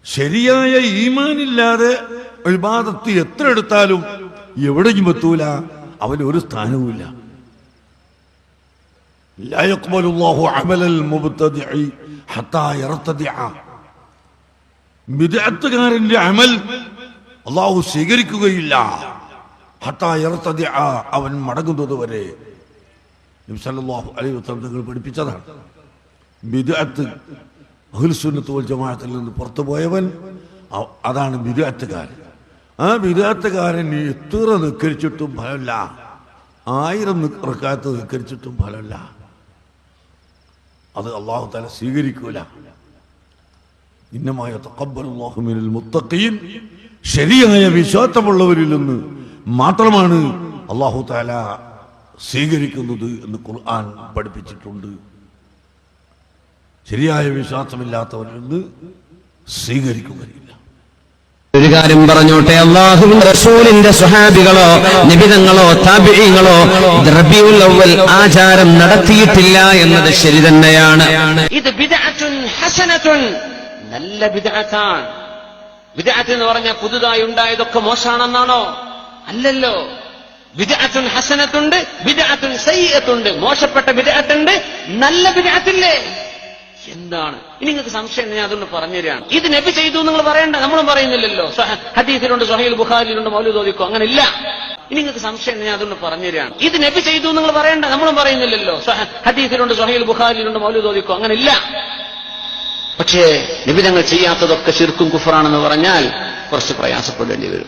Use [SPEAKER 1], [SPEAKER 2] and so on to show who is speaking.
[SPEAKER 1] ശരിയായ ഈമാനില്ലാതെ ഇബാദത്ത് എത്ര എടുത്താലും എവിടെയും എത്തൂല, അവന് ഒരു സ്ഥാനവുമില്ല. ലാ യഖ്ബലുല്ലാഹു അമലൽ മുബ്തദിഇ ഹത്താ യർതദിഅ. ബിദ്അത്തുകാരന്റെ അമൽ അല്ലാഹു സ്വീകരിക്കുകയില്ല. ഹത്താ യർതദിഅ, അവൻ മടങ്ങുന്നത് വരെ. നബി സല്ലല്ലാഹു അലൈഹി വസല്ലം തങ്ങൾ പഠിപ്പിച്ചതാണ്. ബിദ്അത്ത് അഹ്ലുസുന്നത്ത് വൽ ജമാഅത്തിൽ നിന്ന് പുറത്തുപോയവൻ അതാണ് ബിദ്അത്തുകാരൻ. ആ ബിദ്അത്തുകാരൻ എത്ര നിസ്കരിച്ചിട്ടും ഫലമില്ല, 1000 റക്അത്ത് നിസ്കരിച്ചിട്ടും ഫലമില്ല. അത് അല്ലാഹു തആല സ്വീകരിക്കൂല. ഇന്നമാ യതഖബ്ബലുല്ലാഹു മിനൽ മുത്തഖീൻ, ശരിയായ വിശ്വാസമുള്ളവരിൽ നിന്ന് മാത്രമാണ് അല്ലാഹു തആല സ്വീകരിക്കുന്നത് എന്ന് ഖുർആൻ പഠിപ്പിച്ചിട്ടുണ്ട്. ശരിയായ വിശ്വാസമില്ലാത്തവരിൽ നിന്ന് സ്വീകരിക്കുകയില്ല.
[SPEAKER 2] ഒരു കാര്യം പറഞ്ഞോട്ടെ, അല്ലാഹുവിന്റെ റസൂലിന്റെ സ്വഹാബികളോ നബിതങ്ങളോ താബിഈങ്ങളോ റബീഉൽ അവ്വൽ ആചാരം നടത്തിയിട്ടില്ല എന്നത് ശരി തന്നെയാണ്.
[SPEAKER 3] ഇത് ബിദ്അത്തുൻ ഹസനത്തുൻ, നല്ല ബിദ്അത്താണ്. ബിദ്അത്ത് എന്ന് പറഞ്ഞാൽ പുതുതായി ഉണ്ടായതൊക്കെ മോശമാണെന്നാണോ? അല്ലല്ലോ. ബിദ്അത്തുൻ ഹസനത്തുണ്ട്, ബിദ്അത്തുൻ സയ്യിഅത്തുണ്ട്. മോശപ്പെട്ട ബിദ്അത്തുണ്ട്, നല്ല ബിദ്അത്തില്ലേ? എന്താണ് ഇനി നിങ്ങൾക്ക് സംശയം? ഞാൻ അതുകൊണ്ട് പറഞ്ഞുതരാണ്. ഇത് നബി ചെയ്തു നിങ്ങൾ പറയണ്ട, നമ്മളും പറയുന്നില്ലല്ലോ. ഹദീസിലുണ്ട്, സ്വഹീഹുൽ ബുഖാരിയിലുണ്ട്, മൗലൂദ് ഓതിക്കോ, അങ്ങനെ ഇല്ല. ഇനി നിങ്ങൾക്ക് സംശയം? ഞാൻ അതുകൊണ്ട് പറഞ്ഞുതരാണ്. ഇത് നബി ചെയ്തു നിങ്ങൾ പറയണ്ട, നമ്മളും പറയുന്നില്ലല്ലോ. ഹദീസിലുണ്ട്, സ്വഹീഹുൽ ബുഖാരിയിലുണ്ട്, മൗലൂദ് ഓതിക്കോ, അങ്ങനെ ഇല്ല. പക്ഷേ നബി തങ്ങൾ ചെയ്യാത്തതൊക്കെ ശിർക്കും കുഫറാണെന്ന് പറഞ്ഞാൽ കുറച്ച് പ്രയാസപ്പെടേണ്ടി വരും.